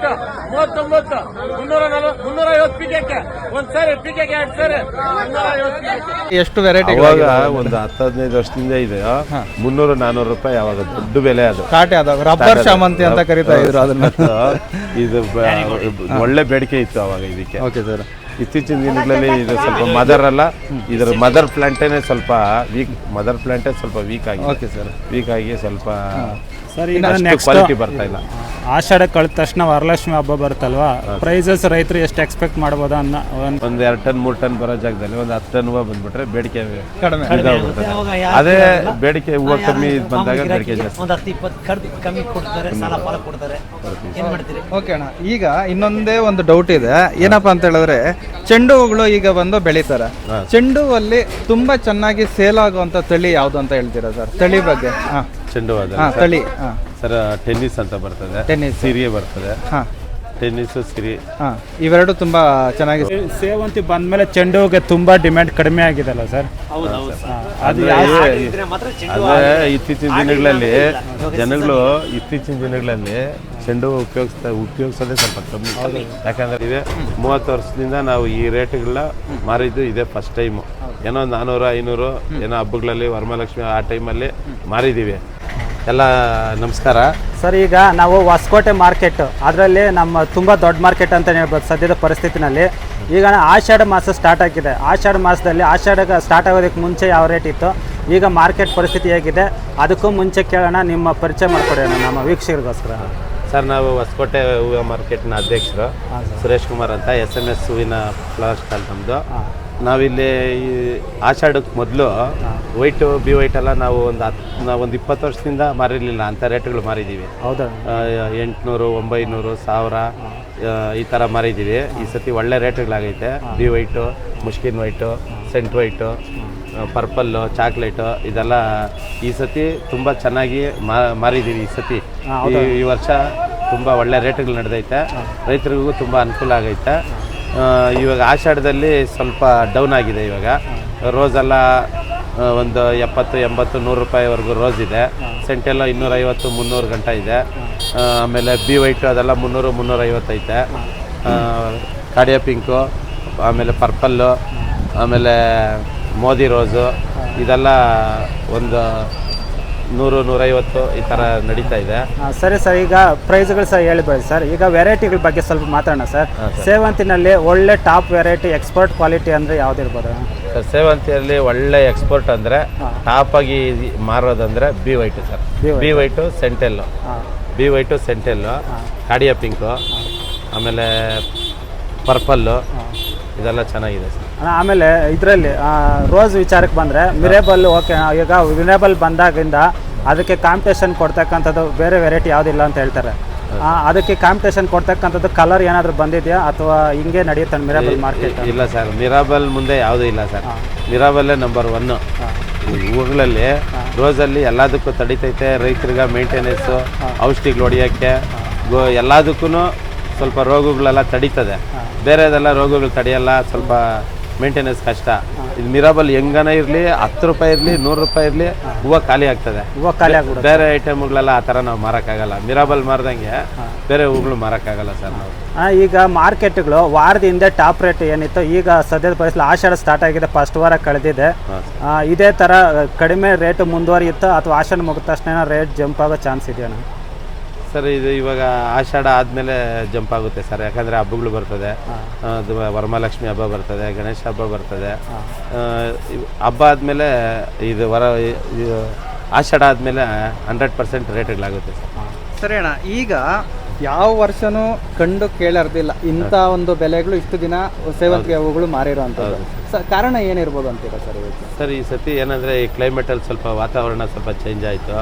39 350 ಪಿಕೆಗೆ ಒಂದ್ ಸಾರಿ ಪಿಕೆಗೆ 2 ಸಾರಿ 350 ಎಷ್ಟು ವೆರೈಟಿ ಅವಾಗ ಒಂದು 10-15 ವರ್ಷದಿಂದ ಇದೆ 300-400 ರೂಪಾಯಿ ಅವಾಗ ದೊಡ್ಡ ಬೆಲೆ ಅದು ಕಾಟೆ ಅದಾವ ರಬ್ಬರ್ ಶಾಮಂತಿ ಅಂತ ಕರಿತಾ ಇದ್ರು ಅದನ್ನ. ಇದು ಒಳ್ಳೆ ಬೇಡಿಕೆ ಇತ್ತು ಅವಾಗ ಇದಕ್ಕೆ. Okay sir. ಇತ್ತೀಚಿನ ದಿನಗಳಲ್ಲಿ ಇದು ಸ್ವಲ್ಪ ಮದರ್ ಅಲ್ಲ, ಇದರ ಮದರ್ ಪ್ಲಾಂಟೇನೆ ಸ್ವಲ್ಪ ವೀಕ್ ಆಗಿ. Okay sir. ವೀಕ್ ಆಗಿ ಸ್ವಲ್ಪ ಸರ್ ಈಗ ಕ್ವಾಲಿಟಿ ಬರ್ತಾ ಇಲ್ಲ. ಆಷಾಢ ಕಳೆದ ತಕ್ಷಣ ವರಲಕ್ಷ್ಮಿ ಹಬ್ಬ ಬರುತ್ತಲ್ವಾ, ಪ್ರೈಸಸ್ ರೈತರು ಎಷ್ಟು ಎಕ್ಸ್ಪೆಕ್ಟ್ ಮಾಡ್ಬೋದಾ ಅನ್ನೋ ಒಂದು 2 ಟನ್ 3 ಟನ್ ಬರೋ ಜಾಗದಲ್ಲಿ ಒಂದು 10 ಟನ್ ಹೂವು ಬಂದ್ಬಿಟ್ರೆ ಬೇಡಿಕೆ ಕಡಿಮೆ. ಅದೇ ಬೇಡಿಕೆ ಹೂವು ಕಮ್ಮಿ ಬಂದಾಗ ಬೇಡಿಕೆ ಜಾಸ್ತಿ. ಓಕೆ ಅಣ್ಣ, ಈಗ ಇನ್ನೊಂದೇ ಒಂದು ಡೌಟ್ ಇದೆ. ಏನಪ್ಪಾ ಅಂತ ಹೇಳಿದ್ರೆ ಚೆಂಡು ಹೂಗಳು ಈಗ ಬಂದು ಬೆಳೀತಾರೆ. ಚೆಂಡು ಹೂವಲ್ಲಿ ತುಂಬಾ ಚೆನ್ನಾಗಿ ಸೇಲ್ ಆಗುವಂತ ತಳಿ ಯಾವ್ದು ಅಂತ ಹೇಳ್ತೀರಾ ಸರ್? ತಳಿ ಬಗ್ಗೆ. ಚೆಂಡು ತಳಿ ಸರ್ ಟೆನ್ನಿಸ್ ಅಂತ ಬರ್ತದೆ, ಟೆನ್ನಿಸ್ ಸಿರಿ ಬರ್ತದೆ. ಟೆನ್ನಿಸ್ ಸಿರಿ ಇವೆರಡು ತುಂಬಾ ಚೆನ್ನಾಗಿ. ಸೇವಂತಿ ಬಂದ್ಮೇಲೆ ಚೆಂಡು ಹೂಗೆ ತುಂಬಾ ಡಿಮ್ಯಾಂಡ್ ಕಡಿಮೆ ಆಗಿದೆ ಅಲ್ಲ ಸರ್? ಅದೇ ಇತ್ತೀಚಿನ ದಿನಗಳಲ್ಲಿ ಚೆಂಡು ಉಪಯೋಗಿಸೋದೇ ಸ್ವಲ್ಪ ಕಮ್ಮಿ. ಯಾಕಂದ್ರೆ ಇದೆ 30 ವರ್ಷದಿಂದ ನಾವು ಈ ರೇಟ್ಗಳನ್ನ ಮಾರಿದ್ದು ಇದೇ ಫಸ್ಟ್ ಟೈಮು. ಏನೋ 400-500 ಏನೋ ಹಬ್ಬಗಳಲ್ಲಿ ವರಮಹಾಲಕ್ಷ್ಮಿ ಆ ಟೈಮಲ್ಲಿ ಮಾರಿದ್ದೀವಿ. ಎಲ್ಲ ನಮಸ್ಕಾರ ಸರ್. ಈಗ ನಾವು ಹೊಸಕೋಟೆ ಮಾರ್ಕೆಟ್, ಅದರಲ್ಲಿ ನಮ್ಮ ತುಂಬ ದೊಡ್ಡ ಮಾರ್ಕೆಟ್ ಅಂತ ಹೇಳ್ಬೋದು ಸದ್ಯದ ಪರಿಸ್ಥಿತಿನಲ್ಲಿ. ಈಗ ಆಷಾಢ ಮಾಸ ಸ್ಟಾರ್ಟ್ ಆಗಿದೆ. ಆಷಾಢ ಮಾಸದಲ್ಲಿ ಆಷಾಢ ಸ್ಟಾರ್ಟ್ ಆಗೋದಕ್ಕೆ ಮುಂಚೆ ಯಾವ ರೇಟ್ ಇತ್ತು, ಈಗ ಮಾರ್ಕೆಟ್ ಪರಿಸ್ಥಿತಿ ಹೇಗಿದೆ, ಅದಕ್ಕೂ ಮುಂಚೆ ಕೇಳೋಣ. ನಿಮ್ಮ ಪರಿಚಯ ಮಾಡಿಕೊಡೋಣ ನಮ್ಮ ವೀಕ್ಷಕರಿಗೋಸ್ಕರ. ಸರ್, ನಾವು ಹೊಸಕೋಟೆ ಹೂವು ಮಾರ್ಕೆಟ್ನ ಅಧ್ಯಕ್ಷರು ಸುರೇಶ್ ಕುಮಾರ್ ಅಂತ. SMS ಹೂವಿನ ಫ್ಲವರ್ ಸ್ಟಾಲ್ ನಮ್ಮದು. ನಾವಿಲ್ಲಿ ಈ ಆಷಾಢಕ್ಕೆ ಮೊದಲು ವೈಟು ವೈಟ್ ಎಲ್ಲ ನಾವು ಒಂದು 20 ವರ್ಷದಿಂದ ಮಾರಿರಲಿಲ್ಲ. ಅಂಥ ರೇಟ್ಗಳು ಮಾರಿದ್ದೀವಿ. ಹೌದಾ? 800, 900, 1000 ಈ ಥರ ಮಾರಿದ್ದೀವಿ. ಈ ಸತಿ ಒಳ್ಳೆ ರೇಟ್ಗಳಾಗೈತೆ. ವೈಟು, ಮುಷ್ಕಿನ್ ವೈಟು, ಸೆಂಟ್ ವೈಟು, ಪರ್ಪಲ್ಲು, ಚಾಕ್ಲೇಟು ಇದೆಲ್ಲ ಈ ಸತಿ ತುಂಬ ಚೆನ್ನಾಗಿ ಮಾರಿದ್ದೀವಿ. ಈ ಸತಿ ಈ ವರ್ಷ ತುಂಬ ಒಳ್ಳೆ ರೇಟ್ಗಳು ನಡೆದೈತೆ. ರೈತರಿಗೂ ತುಂಬ ಅನುಕೂಲ ಆಗೈತೆ. ಇವಾಗ ಆಷಾಢದಲ್ಲಿ ಸ್ವಲ್ಪ ಡೌನ್ ಆಗಿದೆ. ಇವಾಗ ರೋಸೆಲ್ಲ ಒಂದು 70-80-100 ರೂಪಾಯಿವರೆಗೂ ರೋಸ್ ಇದೆ. ಸೆಂಟೆಲ್ಲ 250-300 ಗಂಟ ಇದೆ. ಆಮೇಲೆ ವೈಟು ಅದೆಲ್ಲ 300-350 ಐತೆ. ಕಾಡಿಯಾ ಪಿಂಕು, ಆಮೇಲೆ ಪರ್ಪಲ್ಲು, ಆಮೇಲೆ ಮೋದಿ ರೋಸು ಇದೆಲ್ಲ ಒಂದು 100-150 ಈ ಥರ ನಡೀತಾ ಇದೆ. ಸರಿ ಸರ್, ಈಗ ಪ್ರೈಸ್ಗಳು ಸರ್ ಹೇಳಿಬೋದು ಸರ್. ಈಗ ವೆರೈಟಿಗಳ ಬಗ್ಗೆ ಸ್ವಲ್ಪ ಮಾತಾಡೋಣ ಸರ್. ಸೇವಂತಿನಲ್ಲಿ ಒಳ್ಳೆ ಟಾಪ್ ವೆರೈಟಿ ಎಕ್ಸ್ಪೋರ್ಟ್ ಕ್ವಾಲಿಟಿ ಅಂದರೆ ಯಾವುದಿರ್ಬೋದು ಸರ್? ಸೇವಂತಿಯಲ್ಲಿ ಒಳ್ಳೆ ಎಕ್ಸ್ಪೋರ್ಟ್ ಅಂದರೆ ಟಾಪ್ ಆಗಿ ಮಾರೋದಂದರೆ ವೈಟು ಸರ್. ವೈಟು, ಸೆಂಟೆಲ್ಲು, ವೈಟು, ಸೆಂಟೆಲ್ಲು, ಕಾಡಿಯಾ ಪಿಂಕು, ಆಮೇಲೆ ಪರ್ಪಲ್ಲು ಇದೆಲ್ಲ ಚೆನ್ನಾಗಿದೆ ಸರ್. ಆಮೇಲೆ ಇದರಲ್ಲಿ ರೋಸ್ ವಿಚಾರಕ್ಕೆ ಬಂದರೆ ಮಿರೇಬಲ್. ಓಕೆ, ಈಗ ಮಿರೇಬಲ್ ಬಂದಾಗಿಂದ ಅದಕ್ಕೆ ಕಾಂಪಿಟೇಷನ್ ಕೊಡ್ತಕ್ಕಂಥದ್ದು ಬೇರೆ ವೆರೈಟಿ ಯಾವುದಿಲ್ಲ ಅಂತ ಹೇಳ್ತಾರೆ. ಅದಕ್ಕೆ ಕಾಂಪಿಟೇಷನ್ ಕೊಡ್ತಕ್ಕಂಥದ್ದು ಕಲರ್ ಏನಾದರೂ ಬಂದಿದೆಯಾ ಅಥವಾ ಹಿಂಗೆ ನಡೆಯುತ್ತೆ ಮಿರಾಬಲ್ ಮಾರ್ಕೆಟ್? ಇಲ್ಲ ಸರ್, ಮಿರಾಬಲ್ ಮುಂದೆ ಯಾವುದೂ ಇಲ್ಲ ಸರ್. ಮಿರಾಬಲ್ಲೇ ನಂಬರ್ 1. ಹೂಗಳಲ್ಲಿ ರೋಸಲ್ಲಿ ಎಲ್ಲದಕ್ಕೂ ತಡಿತೈತೆ. ರೈತರಿಗೆ ಮೇಂಟೆನೆನ್ಸು, ಔಷಧಿಗಳು ಹೊಡಿಯೋಕ್ಕೆ ಎಲ್ಲದಕ್ಕೂ ಸ್ವಲ್ಪ ರೋಗಗಳೆಲ್ಲ ತಡೀತದೆ. ಬೇರೆದೆಲ್ಲ ರೋಗಗಳು ತಡೆಯಲ್ಲ, ಸ್ವಲ್ಪ ಮೇಂಟೆನೆನ್ಸ್ ಕಷ್ಟ. ಇದು ಮಿರಾಬಲ್ ಹೆಂಗನ ಇರಲಿ, 10 ರೂಪಾಯಿ ಇರಲಿ, 100 ರೂಪಾಯಿ ಇರಲಿ, ಹೂವು ಖಾಲಿ ಆಗ್ತದೆ. ಬೇರೆ ಐಟಮ್ಗಳೆಲ್ಲ ಆ ಥರ ನಾವು ಮಾರೋಕ್ಕಾಗಲ್ಲ. ಮಿರಾಬಲ್ ಮಾರ್ದಂಗೆ ಬೇರೆ ಹೂಗಳು ಮಾರೋಕ್ಕಾಗಲ್ಲ ಸರ್ ನಾವು. ಈಗ ಮಾರ್ಕೆಟ್ಗಳು ವಾರದ ಹಿಂದೆ ಟಾಪ್ ರೇಟ್ ಏನಿತ್ತು, ಈಗ ಸದ್ಯದ ಪರಿಸ್ಥಿತಿ ಆಷಾಢ ಸ್ಟಾರ್ಟ್ ಆಗಿದೆ, ಫಸ್ಟ್ ವಾರ ಕಳೆದಿದೆ. ಇದೇ ಥರ ಕಡಿಮೆ ರೇಟ್ ಮುಂದುವರಿಯುತ್ತೋ ಅಥವಾ ಆಷಾಢ ಮುಗಿದ ತಕ್ಷಣ ರೇಟ್ ಜಂಪ್ ಆಗೋ ಚಾನ್ಸ್ ಇದೆಯಾ ಸರ್? ಇದು ಇವಾಗ ಆಷಾಢ ಆದಮೇಲೆ ಜಂಪ್ ಆಗುತ್ತೆ ಸರ್. ಯಾಕಂದರೆ ಹಬ್ಬಗಳು ಬರ್ತದೆ. ಅದು ವರಮಹಾಲಕ್ಷ್ಮಿ ಹಬ್ಬ ಬರ್ತದೆ, ಗಣೇಶ ಹಬ್ಬ ಬರ್ತದೆ. ಹಬ್ಬ ಆದಮೇಲೆ ಇದು ಆಷಾಢ ಆದಮೇಲೆ 100% ರೇಟ್ಗಳಾಗುತ್ತೆ ಸರ್. ಸರಿ ಅಣ್ಣ, ಈಗ ಯಾವ ವರ್ಷನೂ ಕಂಡು ಕೇಳರ್ದಿಲ್ಲ ಇಂಥ ಒಂದು ಬೆಲೆಗಳು ಇಷ್ಟು ದಿನ ಸೇವಂತಿಗೆ ಹೂಗಳು ಮಾರಿರೋ ಅಂಥದ್ದು. ಕಾರಣ ಏನಿರ್ಬೋದು ಅಂತೀರಾ ಸರ್? ಸರ್, ಈ ಸತಿ ಏನಂದರೆ ಈ ಕ್ಲೈಮೇಟಲ್ಲಿ ಸ್ವಲ್ಪ ವಾತಾವರಣ ಸ್ವಲ್ಪ ಚೇಂಜ್ ಆಯಿತು.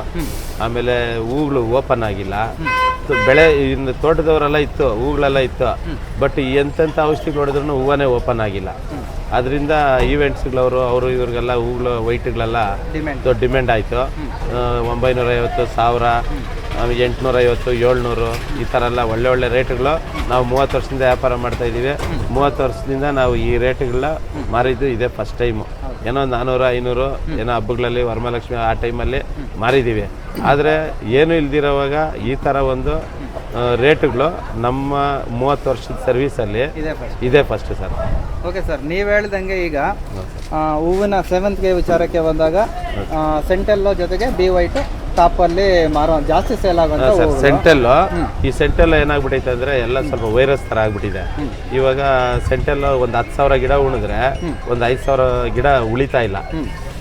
ಆಮೇಲೆ ಹೂಗಳು ಓಪನ್ ಆಗಿಲ್ಲ. ಬೆಳೆ ಇನ್ನು ತೋಟದವರೆಲ್ಲ ಇತ್ತು, ಹೂಗಳೆಲ್ಲ ಇತ್ತು. ಬಟ್ ಎಂತೆಂಥ ಔಷಧಿಗಳು ಹೊಡೆದ್ರೂ ಹೂವೇ ಓಪನ್ ಆಗಿಲ್ಲ. ಅದರಿಂದ ಈವೆಂಟ್ಸ್ಗಳವರು ಇವ್ರಿಗೆಲ್ಲ ಹೂಗಳು ವೈಟ್ಗಳೆಲ್ಲ ಡಿಮ್ಯಾಂಡ್ ಆಯಿತು. 950, 1000, 850, 700 ಈ ಥರ ಎಲ್ಲ ಒಳ್ಳೆ ರೇಟ್ಗಳು. ನಾವು 30 ವರ್ಷದಿಂದ ವ್ಯಾಪಾರ ಮಾಡ್ತಾಯಿದ್ದೀವಿ. 30 ವರ್ಷದಿಂದ ನಾವು ಈ ರೇಟ್ಗಳನ್ನ ಮಾರಿದ್ದು ಇದೇ ಫಸ್ಟ್ ಟೈಮು. ಏನೋ 400-500 ಏನೋ ಹಬ್ಬಗಳಲ್ಲಿ ವರಮಹಾಲಕ್ಷ್ಮಿ ಆ ಟೈಮಲ್ಲಿ ಮಾರಿದ್ದೀವಿ. ಆದರೆ ಏನು ಇಲ್ದಿರೋವಾಗ ಈ ಥರ ಒಂದು ರೇಟುಗಳು ನಮ್ಮ 30 ವರ್ಷದ ಸರ್ವಿಸಲ್ಲಿ ಇದೇ ಫಸ್ಟ್ ಸರ್. ಓಕೆ ಸರ್, ನೀವು ಹೇಳ್ದಂಗೆ ಈಗ ಹೂವಿನ ಸೇವಂತಿಗೆ ವಿಚಾರಕ್ಕೆ ಬಂದಾಗ ಸೆಂಟೆಲ್ಲೋ ಜೊತೆಗೆ ಬಿ ವೈಟ್ ಟಾಪಲ್ಲಿ ಮಾರೋ ಜಾಸ್ತಿ ಸೇಲ್ ಆಗುವಂಥ ಸರ್ ಸೆಂಟೆಲ್ಲೋ. ಈ ಸೆಂಟೆಲ್ಲೋ ಏನಾಗ್ಬಿಟ್ಟೈತೆ ಅಂದರೆ ಎಲ್ಲ ಸ್ವಲ್ಪ ವೈರಸ್ ಥರ ಆಗ್ಬಿಟ್ಟಿದೆ. ಇವಾಗ ಸೆಂಟೆಲ್ಲೋ ಒಂದು 10,000 ಗಿಡ ಉಣಿದ್ರೆ ಒಂದು 5,000 ಗಿಡ ಉಳಿತಾ ಇಲ್ಲ.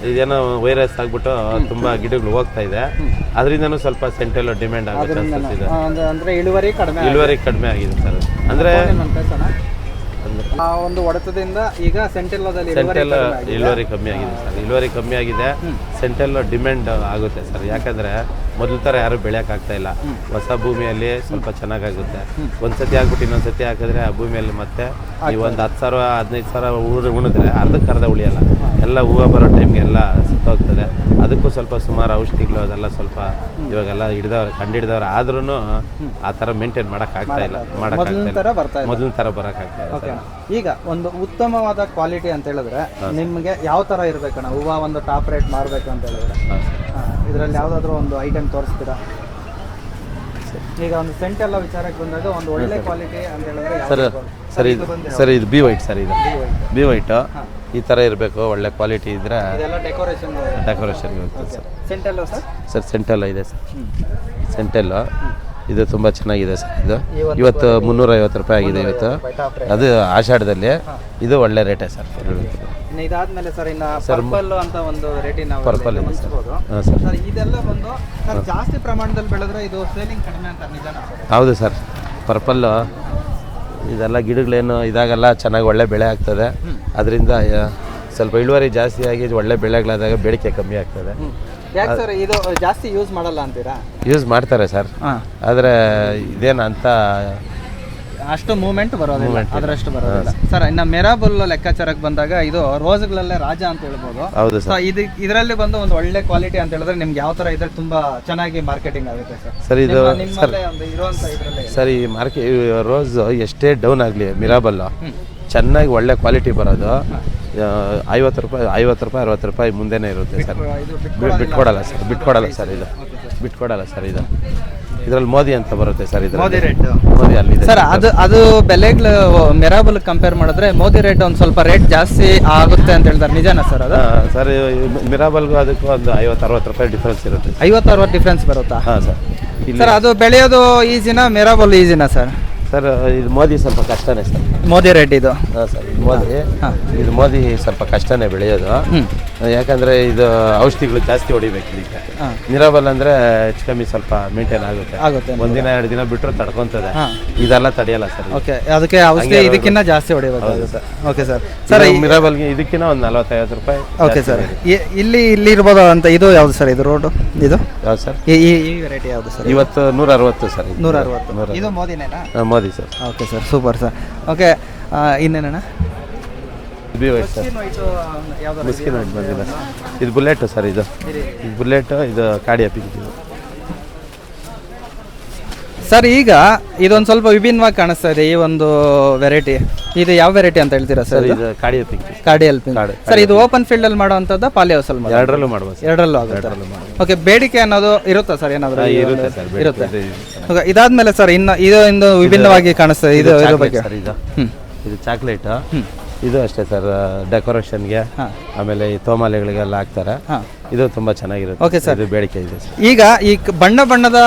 ಇದೇನೋ ವೈರಸ್ ಆಗ್ಬಿಟ್ಟು ತುಂಬಾ ಗಿಡಗಳು ಹೋಗ್ತಾ ಇದೆ. ಅದರಿಂದನೂ ಸ್ವಲ್ಪ ಸೆಂಟೆಲ್ಲೋ ಡಿಮ್ಯಾಂಡ್ ಆಗೋ ಚಾನ್ಸಸ್ ಇದೆ. ಅಂದ್ರೆ ಇಳುವರಿ ಕಡಿಮೆ ಆಗಿದೆ ಸರ್. ಅಂದ್ರೆ ಒಂದು ಹೊಡೆತದಿಂದ ಈಗ ಸೆಂಟೆಲ್ಲೋದಲ್ಲಿ ಇಳುವರಿ ಕಮ್ಮಿ ಆಗಿದೆ ಸರ್. ಇಳುವರಿ ಕಮ್ಮಿ ಆಗಿದೆ. ಸೆಂಟೆಲ್ಲೋ ಡಿಮ್ಯಾಂಡ್ ಆಗುತ್ತೆ ಸರ್. ಯಾಕಂದ್ರೆ ಮೊದಲ ಥರ ಯಾರು ಬೆಳೆಯೋಕ್ಕಾಗ್ತಾ ಇಲ್ಲ. ಹೊಸ ಭೂಮಿಯಲ್ಲಿ ಸ್ವಲ್ಪ ಚೆನ್ನಾಗಾಗುತ್ತೆ. ಒಂದ್ಸತಿ ಹಾಕ್ಬಿಟ್ಟು ಇನ್ನೊಂದ್ಸತಿ ಹಾಕಿದ್ರೆ ಆ ಭೂಮಿಯಲ್ಲಿ ಮತ್ತೆ ನೀವು ಒಂದು 10,000 15,000 ಉಣಿದ್ರೆ ಅರ್ಧಕ್ಕರ್ಧ ಉಳಿಯಲ್ಲ. ಎಲ್ಲ ಹೂವು ಬರೋ ಟೈಮ್ಗೆ ಎಲ್ಲ ಸುತ್ತೋಗ್ತದೆ. ಅದಕ್ಕೂ ಸ್ವಲ್ಪ ಸುಮಾರು ಔಷಧಿಗಳು ಅದೆಲ್ಲ ಸ್ವಲ್ಪ ಇವಾಗೆಲ್ಲ ಕಂಡಿಡಿದವ್ರು ಆದ್ರೂ ಆ ಥರ ಮೇಂಟೈನ್ ಮಾಡೋಕ್ಕಾಗ್ತಾ ಇಲ್ಲ. ಮೊದಲಿನ ಥರ ಬರೋಕ್ಕಾಗ್ತಾ ಇಲ್ಲ. ಈಗ ಒಂದು ಉತ್ತಮವಾದ ಕ್ವಾಲಿಟಿ ಅಂತ ಹೇಳಿದ್ರೆ ನಿಮಗೆ ಯಾವ ಥರ ಇರಬೇಕಣ್ಣ ಹೂವು ಒಂದು ಟಾಪ್ ರೇಟ್ ಮಾರಬೇಕು ಅಂತ ಹೇಳಿದ್ರೆ ಇದರಲ್ಲಿ ಯಾವುದಾದ್ರೂ ಒಂದು ಐಟಮ್ ತೋರಿಸ್ತೀರಾ? ಈಗ ಒಂದು ಸೆಂಟೆಲ್ಲ ವಿಚಾರಕ್ಕೆ ಬಂದಾಗ ಒಂದು ಒಳ್ಳೆ ಕ್ವಾಲಿಟಿ ಅಂತ ಹೇಳಿದ್ರೆ ಸರ್ ಇದು ಬಿ ವೈಟ್ ಸರ್. ಇದು ಬಿ ವೈಟ್ ಈ ಥರ ಇರಬೇಕು. ಒಳ್ಳೆ ಕ್ವಾಲಿಟಿ ಇದ್ರೆ ಡೆಕೋರೇಷನ್ ಇರುತ್ತೆ ಸರ್. ಸೆಂಟೆಲ್ಲೋ ಸರ್ ಸೆಂಟೆಲ್ಲೋ ಇದೆ ಸರ್. ಸೆಂಟೆಲ್ಲೋ ಇದು ತುಂಬ ಚೆನ್ನಾಗಿದೆ ಸರ್. ಇದು ಇವತ್ತು 350 ರೂಪಾಯಿ ಆಗಿದೆ ಇವತ್ತು. ಅದು ಆಷಾಢದಲ್ಲಿ ಇದು ಒಳ್ಳೆ ರೇಟೇ ಸರ್. ಇದಾದ್ಮೇಲೆ ಸರ್ ಇನ್ನು ಪರ್ಪಲ್ ಅಂತ ಒಂದು ರೇಟಿನ ಪರ್ಪಲ್ ಇದೆ ಸರ್. ಇದೆಲ್ಲ ಬಂದು ಸರ್ ಜಾಸ್ತಿ ಪ್ರಮಾಣದಲ್ಲಿ ಬೆಳೆದ್ರೆ ಇದು ಸೇಲಿಂಗ್ ಕಡಿಮೆ ಅಂತ ನಿಜನಾ? ಹೌದು ಸರ್. ಪರ್ಪಲ್ಲು ಇದೆಲ್ಲ ಗಿಡಗಳೇನು ಇದಾಗಲ್ಲ, ಚೆನ್ನಾಗಿ ಒಳ್ಳೆ ಬೆಳೆ ಆಗ್ತದೆ. ಅದರಿಂದ ಸ್ವಲ್ಪ ಇಳುವರಿ ಜಾಸ್ತಿ ಆಗಿ ಒಳ್ಳೆ ಬೆಳೆಗಳಾದಾಗ ಬೇಡಿಕೆ ಕಮ್ಮಿ ಆಗ್ತದೆ. ಯಾಕೆ ಸರ್ ಇದು ಜಾಸ್ತಿ ಯೂಸ್ ಮಾಡಲ್ಲ ಅಂತೀರಾ? ಯೂಸ್ ಮಾಡ್ತಾರೆ ಸರ್. ಆದರೆ ಇದೇನು ಅಂತ ಅಷ್ಟು ಮೂವ್ಮೆಂಟ್ ಬರೋದಿಲ್ಲ, ಅದರಷ್ಟು ಬರೋದಿಲ್ಲ ಸರ್. ಇನ್ನು ಮೆರಾಬಲ್ ಲೆಕ್ಕಾಚಾರಕ್ಕೆ ಬಂದಾಗ ಇದು ರೋಸ್ಗಳಲ್ಲೇ ರಾಜ ಅಂತ ಹೇಳ್ಬೋದು. ಹೌದು ಸರ್. ಇದರಲ್ಲಿ ಬಂದು ಒಂದು ಒಳ್ಳೆ ಕ್ವಾಲಿಟಿ ಅಂತ ಹೇಳಿದ್ರೆ ನಿಮ್ಗೆ ಯಾವ ಥರ ಇದ್ರೆ ತುಂಬಾ ಚೆನ್ನಾಗಿ ಮಾರ್ಕೆಟಿಂಗ್ ಆಗುತ್ತೆ ಸರ್? ಸರ್ ಇದು ಸರ್ ಈ ರೋಸ್ ಎಷ್ಟೇ ಡೌನ್ ಆಗಲಿ ಮಿರಾಬಲ್ ಚೆನ್ನಾಗಿ ಒಳ್ಳೆ ಕ್ವಾಲಿಟಿ ಬರೋದು 50 ರೂಪಾಯಿ 60 ರೂಪಾಯಿ ಮುಂದೆನೇ ಇರುತ್ತೆ ಸರ್. ಬಿಟ್ಕೊಡಲ್ಲ ಸರ್. ಬಿಟ್ಕೊಡಲ್ಲ ಸರ್. ಇದು ಇದರಲ್ಲಿ ಮೋದಿ ಅಂತ ಬರುತ್ತೆ ಸರ್. ಮೋದಿ ರೇಟ್ ಮೋದಿ ಅಲ್ಲಿದೆ ಸರ್. ಅದು ಬೆಲೆಗಳು ಮೆರಾಬಲ್ ಕಂಪೇರ್ ಮಾಡಿದ್ರೆ ಮೋದಿ ರೇಟ್ ಒಂದು ಸ್ವಲ್ಪ ರೇಟ್ ಜಾಸ್ತಿ ಆಗುತ್ತೆ ಅಂತ ಹೇಳ್ತಾರೆ, ನಿಜಾನ ಸರ್? ಅದು ಸರ್ ಮಿರಾಬಲ್ಗೂ ಅದಕ್ಕೂ ಒಂದು 50-60 ರೂಪಾಯಿ ಡಿಫ್ರೆನ್ಸ್ ಇರುತ್ತೆ. 50-60 ಡಿಫ್ರೆನ್ಸ್ ಬರುತ್ತಾ? ಹಾಂ ಸರ್. ಸರ್ ಅದು ಬೆಳೆಯೋದು ಈಸಿನಾ ಮೆರಾಬಲ್ ಈಸಿನಾ ಸರ್? ಸರ್ ಇದು ಮೋದಿ ಸ್ವಲ್ಪ ಕಷ್ಟನೇ ಸರ್. ಮೋದಿ ರೇಟ್ ಇದು? ಹಾಂ ಸರ್. ಇದು ಮೋದಿ ಸ್ವಲ್ಪ ಕಷ್ಟನೇ ಬೆಳೆಯೋದು. ಯಾಕಂದರೆ ಇದು ಔಷಧಿಗಳು ಜಾಸ್ತಿ ಹೊಡಿಬೇಕು ಇದಕ್ಕೆ. ಮಿರಾಬಲ್ ಅಂದರೆ ಹೆಚ್ಚು ಕಮ್ಮಿ ಸ್ವಲ್ಪ ಮೇಂಟೈನ್ ಆಗುತ್ತೆ. ಒಂದಿನ 2 ದಿನ ಬಿಟ್ಟರೆ ತಡ್ಕೊತದೆ. ಇದೆಲ್ಲ ತಡೆಯಲ್ಲ ಸರ್. ಓಕೆ, ಅದಕ್ಕೆ ಔಷಧಿ ಇದಕ್ಕಿಂತ ಜಾಸ್ತಿ ಹೊಡಿಬೇಕು. Okay sir. ಸರ್ ಮಿರಾಬಲ್ಗೆ ಇದಕ್ಕಿಂತ ಒಂದು 40-50 ರೂಪಾಯಿ. Okay sir. ಇಲ್ಲಿ ಇರ್ಬೋದು ಅಂತ. ಇದು ಯಾವುದು ಸರ್? ಇದು ರೋಡು ಇದು ಯಾವ್ದು ಸರ್? ಈ ವೆರೈಟಿ ಯಾವುದು ಸರ್? ಇವತ್ತು 160 ಸರ್. 160. ಇದು ಮೋದಿನೇನಾ? Modi sir. Okay sir, super sir. Okay, ಇನ್ನೇನಣ್ಣ? ಬಿ ವೈಟ್ ಸರ್. ಮಿಸ್ಕಿನ್ ವೈಟ್ ಬಂದಿಲ್ಲ. ಇದು ಬುಲೆಟ್ ಸರ್. ಇದು ಬುಲೆಟ್. ಇದು ಕಾಡಿಯ ಪಿಂಕ್ ಸರ್. ಈಗ ಇದೊಂದು ಸ್ವಲ್ಪ ವಿಭಿನ್ನವಾಗಿ ಕಾಣಿಸ್ತಾ ಇದೆ ಈ ಒಂದು ವೆರೈಟಿ. ಇದು ಯಾವ ವೆರೈಟಿ ಅಂತ ಹೇಳ್ತೀರಾ ಸರ್? ಇದು ಕಾಡಿಯ ಪಿಂಕ್. Cordial pink sir. ಇದು ಓಪನ್ ಫೀಲ್ಡ್ ಅಲ್ಲಿ ಮಾಡುವಂತದ್ದು ಪಾಲಿ ಹೌಸ್ ಅಲ್ಲಿ? ಎರಡರಲ್ಲೂ ಮಾಡ್ಬೋದು. ಎರಡರಲ್ಲೂ ಆಗುತ್ತೆ. ಓಕೆ, ಬೇಡಿಕೆ ಅನ್ನೋದು ಇರುತ್ತಾ ಸರ್? ಏನಾದರೂ ಇರುತ್ತೆ ಸರ್. ಇರುತ್ತೆ. ಇದಾದ್ಮೇಲೆ ಸರ್ ಇದು ವಿಭಿನ್ನವಾಗಿ ಕಾಣಿಸ್ತದೆ. ಇದು ಬಗ್ಗೆ ಇದು ಚಾಕ್ಲೇಟ್. ಇದು ಅಷ್ಟೇ ಸರ್, ಡೆಕೋರೇಷನ್ಗೆ ಆಮೇಲೆ ಈ ತೋಮಾಲೆಗಳಿಗೆಲ್ಲ ಹಾಕ್ತಾರೆ. ಇದು ತುಂಬಾ ಚೆನ್ನಾಗಿರುತ್ತೆ. Okay sir. ಇದು ಬೇಡಿಕೆ ಇದೆ ಸರ್. ಈಗ ಈ ಬಣ್ಣದ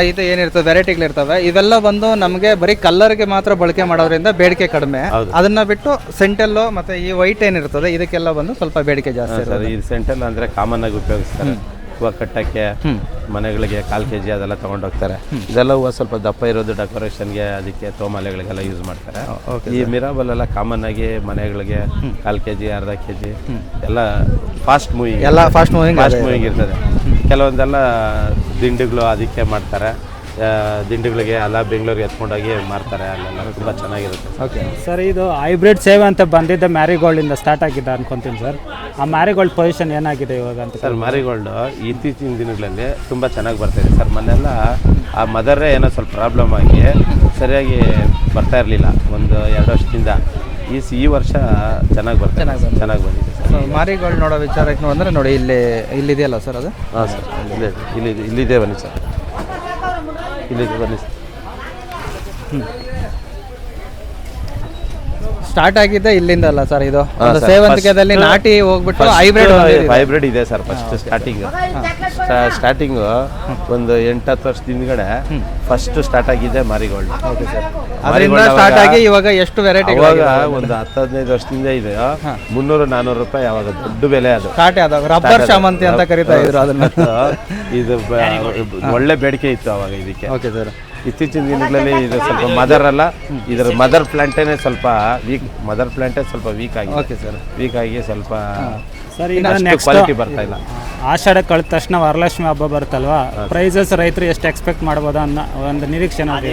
ಇದು ಏನಿರ್ತದೆ ವೆರೈಟಿಗಳಿರ್ತವೆ, ಇವೆಲ್ಲ ಬಂದು ನಮಗೆ ಬರೀ ಕಲರ್ಗೆ ಮಾತ್ರ ಬಳಕೆ ಮಾಡೋದ್ರಿಂದ ಬೇಡಿಕೆ ಕಡಿಮೆ. ಅದನ್ನ ಬಿಟ್ಟು ಸೆಂಟೆಲ್ಲೋ ಮತ್ತೆ ಈ ವೈಟ್ ಏನಿರ್ತದೆ ಇದಕ್ಕೆಲ್ಲ ಬಂದು ಸ್ವಲ್ಪ ಬೇಡಿಕೆ ಜಾಸ್ತಿ ಸರ್. ಈ ಸೆಂಟೆಲ್ ಅಂದ್ರೆ ಕಾಮನ್ ಆಗಿ ಉಪಯೋಗಿಸ್ತಾರೆ. ಹೂವು ಕಟ್ಟಕ್ಕೆ, ಮನೆಗಳಿಗೆ 1/4 kg ಅದೆಲ್ಲ ತಗೊಂಡೋಗ್ತಾರೆ. ಇದೆಲ್ಲ ಹೂವು ಸ್ವಲ್ಪ ದಪ್ಪ ಇರೋದು ಡೆಕೋರೇಷನ್ಗೆ, ಅದಕ್ಕೆ ತೋಮಾಲೆಗಳಿಗೆಲ್ಲ ಯೂಸ್ ಮಾಡ್ತಾರೆ. ಈ ಮಿರಾಬಲ್ ಎಲ್ಲ ಕಾಮನ್ ಆಗಿ ಮನೆಗಳಿಗೆ 1/4 kg, ಅರ್ಧ kg ಎಲ್ಲ ಫಾಸ್ಟ್ ಮೂವಿಂಗ್ ಇರ್ತದೆ. ಕೆಲವೊಂದೆಲ್ಲ ದಿಂಡುಗಳು ಅದಕ್ಕೆ ಮಾಡ್ತಾರೆ. ದಿಂಡುಗಳಿಗೆ ಎಲ್ಲ ಬೆಂಗಳೂರಿಗೆ ಎತ್ಕೊಂಡೋಗಿ ಮಾರ್ತಾರೆ. ಅಲ್ಲೆಲ್ಲ ತುಂಬ ಚೆನ್ನಾಗಿರುತ್ತೆ. Okay sir. ಇದು ಹೈಬ್ರಿಡ್ ಸೇವೆ ಅಂತ ಬಂದಿದ್ದ ಮ್ಯಾರಿಗೋಲ್ಡಿಂದ ಸ್ಟಾರ್ಟ್ ಆಗಿದೆ ಅನ್ಕೊಂತೀನಿ ಸರ್. ಆ ಮ್ಯಾರಿಗೋಲ್ಡ್ ಪೊಸಿಷನ್ ಏನಾಗಿದೆ ಇವಾಗ ಅಂತ? ಸರ್ ಮ್ಯಾರಿಗೋಲ್ಡ್ ಇತ್ತೀಚಿನ ದಿನಗಳಲ್ಲಿ ತುಂಬ ಚೆನ್ನಾಗಿ ಬರ್ತಾಯಿದೆ ಸರ್. ಮೊನ್ನೆಲ್ಲ ಆ ಮದರೇ ಏನೋ ಸ್ವಲ್ಪ ಪ್ರಾಬ್ಲಮ್ ಆಗಿ ಸರಿಯಾಗಿ ಬರ್ತಾ ಇರಲಿಲ್ಲ ಒಂದು 2 ವರ್ಷದಿಂದ. ಈ ವರ್ಷ ಚೆನ್ನಾಗಿ ಬಂದಿದೆ ಸರ್. ಮ್ಯಾರಿಗೋಲ್ಡ್ ನೋಡೋ ವಿಚಾರಕ್ಕೆ ಅಂದರೆ ನೋಡಿ ಇಲ್ಲಿದೆಯಲ್ಲ ಸರ್ ಅದು? ಹಾಂ ಸರ್. ಇಲ್ಲಿದೆ ಬನ್ನಿ ಸರ್. ಇಲ್ಲಿದೆ ಬನ್ನಿ ಸರ್. ಸ್ಟಾರ್ಟ್ ಆಗಿದ್ದೆ ಇಲ್ಲಿಂದ ಅಲ್ಲ ಸರ್ ಇದು ಹಾ, ಒಂದು ಸರ್. ಸೇವಂತಿಗೆದಲ್ಲಿ First- ನಾಟಿ ಹೋಗ್ಬಿಟ್ಟು ಹೈಬ್ರಿಡ್ ಹೈಬ್ರಿಡ್ ಇದೆ ಸರ್ ಫಸ್ಟ್ ಸ್ಟಾರ್ಟಿಂಗು ಒಂದು 8-10 ವರ್ಷದ ಹಿಂದ್ಗಡೆ ಫಸ್ಟ್ ಸ್ಟಾರ್ಟ್ ಆಗಿದೆ ಮಾರಿಗೋಲ್ಡ್. ಅದರಿಂದ ಸ್ಟಾರ್ಟ್ ಆಗಿ ಇವಾಗ ಎಷ್ಟು ವೆರೈಟಿ ಅವಾಗ ಒಂದು 10-15 ವರ್ಷದಿಂದ ಇದೆ 300-400 ರೂಪಾಯಿ ಅವಾಗ ದೊಡ್ಡ ಬೆಲೆ ಅದು. ಸ್ಟಾರ್ಟ್ ಆದಾಗ ರಬ್ಬರ್ ಶಾಮಂತಿ ಅಂತ ಕರಿತಾ ಇದ್ರು ಅದನ್ನ. ಇದು ಒಳ್ಳೆ ಬೇಡಿಕೆ ಇತ್ತು ಅವಾಗ ಇದಕ್ಕೆ. Okay sir. ಇತ್ತೀಚಿನ ದಿನಗಳಲ್ಲಿ ಇದು ಸ್ವಲ್ಪ ಮದರ್ ಅಲ್ಲ, ಇದರ ಮದರ್ ಪ್ಲಾಂಟೇನೆ ಸ್ವಲ್ಪ ವೀಕ್ ಆಗಿದೆ. Okay sir. ವೀಕ್ ಆಗಿ ಸ್ವಲ್ಪ ಸರ್ ಈಗ ಅಷ್ಟು ನೆಕ್ಸ್ಟ್ ಕ್ವಾಲಿಟಿ ಬರ್ತಾ ಇಲ್ಲ. ಆಷಾಢ ಕಳೆದ ತಕ್ಷಣ ವರಲಕ್ಷ್ಮಿ ಹಬ್ಬ ಬರುತ್ತಲ್ವಾ, ಪ್ರೈಸಸ್ ರೈತರು ಎಷ್ಟು ಎಕ್ಸ್ಪೆಕ್ಟ್ ಮಾಡ್ಬೋದು ಅನ್ನೋ ಒಂದು ನಿರೀಕ್ಷೆ ಅದು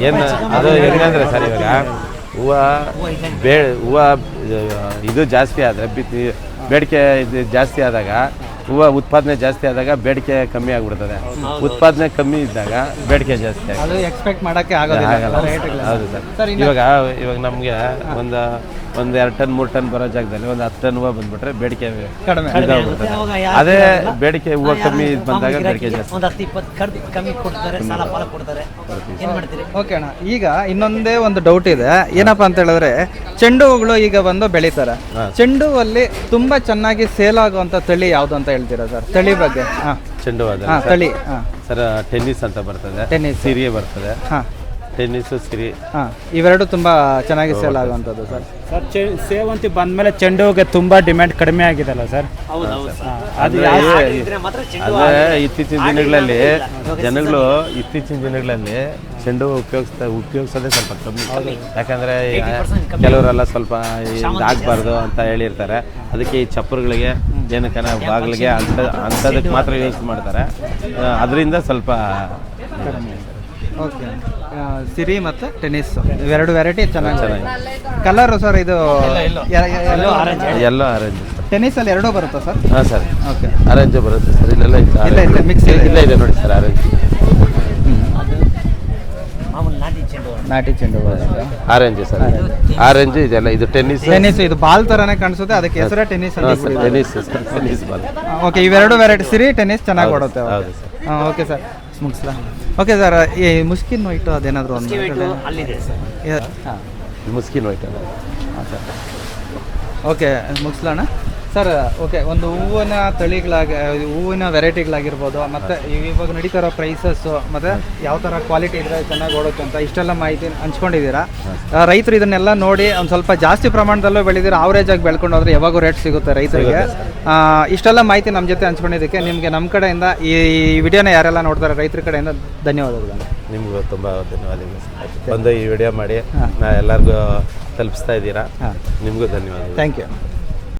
ಏನು ಅದು ಹೆಂಗಂದ್ರೆ ಸರ್ ಇವಾಗ ಹೂವು ಇದು ಜಾಸ್ತಿ ಆದರೆ ಬೇಡಿಕೆ ಇದು ಜಾಸ್ತಿ ಆದಾಗ ಹೂವು ಉತ್ಪಾದನೆ ಜಾಸ್ತಿ ಆದಾಗ ಬೇಡಿಕೆ ಕಮ್ಮಿ ಆಗ್ಬಿಡ್ತದೆ. ಉತ್ಪಾದನೆ ಕಮ್ಮಿ ಇದ್ದಾಗ ಬೇಡಿಕೆ ಜಾಸ್ತಿ ಅದು ಎಕ್ಸ್ಪೆಕ್ಟ್ ಮಾಡಕ್ಕೆ ಆಗಲ್ಲ. ಆಗೋದಿಲ್ಲ. ಹೌದು ಸರ್. ಇವಾಗ ನಮಗೆ ಒಂದು 2 ಟನ್ 3 ಟನ್ ಬರೋ ಜಾಗದಲ್ಲಿ ಒಂದು 10 ಟನ್ ಹೂವು ಬಂದ್ಬಿಟ್ರೆ ಬೇಡಿಕೆ ಕಡಿಮೆ. ಇದಾಗ್ಬಿಡ್ತದೆ. ಅದೇ ಬೇಡಿಕೆ ಹೂವು ಕಮ್ಮಿ ಬಂದಾಗ ಬೇಡಿಕೆ ಜಾಸ್ತಿ. ಓಕೆ ಅಣ್ಣ, ಈಗ ಇನ್ನೊಂದೇ ಒಂದು ಡೌಟ್ ಇದೆ. ಏನಪ್ಪಾ ಅಂತ ಹೇಳಿದ್ರೆ ಚೆಂಡು ಹೂಗಳು ಈಗ ಬಂದು ಬೆಳೀತಾರೆ. ಚೆಂಡು ಹೂವಲ್ಲಿ ತುಂಬಾ ಚೆನ್ನಾಗಿ ಸೇಲ್ ಆಗುವಂತ ತಳಿ ಯಾವ್ದು ಅಂತ ಹೇಳ್ತೀರಾ ಸರ್? ತಳಿ ಬಗ್ಗೆ. ಚೆಂಡು ತಳಿ ಸರ್ ಟೆನ್ನಿಸ್ ಅಂತ ಬರ್ತದೆ, ಟೆನ್ನಿಸ್ ಸಿರಿ ಬರ್ತದೆ. ಹಾಂ, ಟೆನ್ನಿಸ್ ಸಿರಿ ಇವೆರಡು ತುಂಬಾ ಚೆನ್ನಾಗಿ ಸೇಲ್ ಆಗುವಂಥದ್ದು ಸರ್. ಸರ್ ಸೇವಂತಿ ಬಂದ್ಮೇಲೆ ಚೆಂಡು ಹೂಗೆ ತುಂಬಾ ಡಿಮ್ಯಾಂಡ್ ಕಡಿಮೆ ಆಗಿದೆಲ್ಲ ಸರ್. ಅದು ಅಂದ್ರೆ ಇತ್ತೀಚಿನ ದಿನಗಳಲ್ಲಿ ಚೆಂಡು ಉಪಯೋಗಿಸೋದೇ ಸ್ವಲ್ಪ ಕಮ್ಮಿ. ಯಾಕಂದ್ರೆ ಕೆಲವರೆಲ್ಲ ಸ್ವಲ್ಪ ಆಗಬಾರ್ದು ಅಂತ ಹೇಳಿರ್ತಾರೆ. ಅದಕ್ಕೆ ಈ ಚಪ್ಪರುಗಳಿಗೆ ಏನಕ್ಕನ ಬಾಗಿಲಿಗೆ ಅಂಥದಕ್ಕೆ ಮಾತ್ರ ಯೂಸ್ ಮಾಡ್ತಾರೆ. ಅದರಿಂದ ಸ್ವಲ್ಪ ಓಕೆ. ಸಿರಿ ಮತ್ತು ಟೆನ್ನಿಸ್ ಇವೆರಡು ವೆರೈಟಿ ಚೆನ್ನಾಗಿ ಕಲರ್ ಸರ್. ಇದು ಎಲ್ಲೋ ಆರೆಂಜ್. ಟೆನ್ನಿಸಲ್ಲಿ ಎರಡೂ ಬರುತ್ತಾ ಸರ್? ಹಾಂ ಸರ್. ಓಕೆ. ಆರೆಂಜ್ ಬರುತ್ತೆ ಸರ್. ಇಲ್ಲೆಲ್ಲ ಇಲ್ಲ ಮಿಕ್ಸ್ ಇದೆ ನೋಡಿ ಸರ್ ಆರೆಂಜ್. ನಾಟಿ ಚೆಂಡು ಆರೆಂಜ್ ಸರ್. ಆರೆಂಜ್ ಇದೆಲ್ಲ ಇದು ಟೆನ್ನಿಸ್. ಇದು ಬಾಲ್ ತರಾನೇ ಕಾಣಿಸುತ್ತೆ, ಅದಕ್ಕೆ ಹೆಸರೇ ಟೆನ್ನಿಸ್ ಅಂತ. Tennis ball. ಓಕೆ, ಇವೆರಡು ವೆರೈಟಿ ಸಿರಿ ಟೆನ್ನಿಸ್ ಚೆನ್ನಾಗಿ ಓಡುತ್ತೆ. ಹೌದು ಸರ್. ಓಕೆ ಸರ್, ಮುಗಿಸ್ಲಾ? ಓಕೆ ಸರ್, ಈ ಮುಸ್ಕಿನ್ ವೈಟು ಅದೇನಾದರೂ ಒಂದು ಮುಸ್ಕಿನ್ ವೈಟ್ ಅಲ್ಲ. ಹಾಂ ಸರ್. ಓಕೆ, ಮುಗಿಸ್ಲಣ್ಣ ಸರ್. ಓಕೆ, ಒಂದು ಹೂವಿನ ಹೂವಿನ ವೆರೈಟಿಗಳಾಗಿರ್ಬೋದು, ಮತ್ತು ಇವಾಗ ನಡೀತಾ ಇರೋ ಪ್ರೈಸಸ್ಸು, ಮತ್ತು ಯಾವ ಥರ ಕ್ವಾಲಿಟಿ ಇದ್ರೆ ಚೆನ್ನಾಗಿ ಓಡುತ್ತೆ ಅಂತ ಇಷ್ಟೆಲ್ಲ ಮಾಹಿತಿ ಹಂಚ್ಕೊಂಡಿದ್ದೀರಾ. ರೈತರು ಇದನ್ನೆಲ್ಲ ನೋಡಿ ಒಂದು ಸ್ವಲ್ಪ ಜಾಸ್ತಿ ಪ್ರಮಾಣದಲ್ಲೂ ಬೆಳೆದಿರೋ ಆವ್ರೇಜ್ ಆಗಿ ಬೆಳ್ಕೊಂಡು ಹೋದ್ರೆ ಯಾವಾಗೂ ರೇಟ್ ಸಿಗುತ್ತೆ ರೈತರಿಗೆ. ಇಷ್ಟೆಲ್ಲ ಮಾಹಿತಿ ನಮ್ಮ ಜೊತೆ ಹಂಚ್ಕೊಂಡಿದ್ದಕ್ಕೆ ನಿಮಗೆ ನಮ್ಮ ಕಡೆಯಿಂದ ಈ ವಿಡಿಯೋನ ಯಾರೆಲ್ಲ ನೋಡ್ತಾರೆ ರೈತರ ಕಡೆಯಿಂದ ಧನ್ಯವಾದಗಳು. ನಿಮಗೂ ತುಂಬ ಧನ್ಯವಾದಗಳು. ಬಂದು ಈ ವಿಡಿಯೋ ಮಾಡಿ ನಾ ಎಲ್ಲರಿಗೂ ತಲುಪಿಸ್ತಾ ಇದ್ದೀರಾ. ನಿಮಗೂ ಧನ್ಯವಾದಗಳು. Thank you.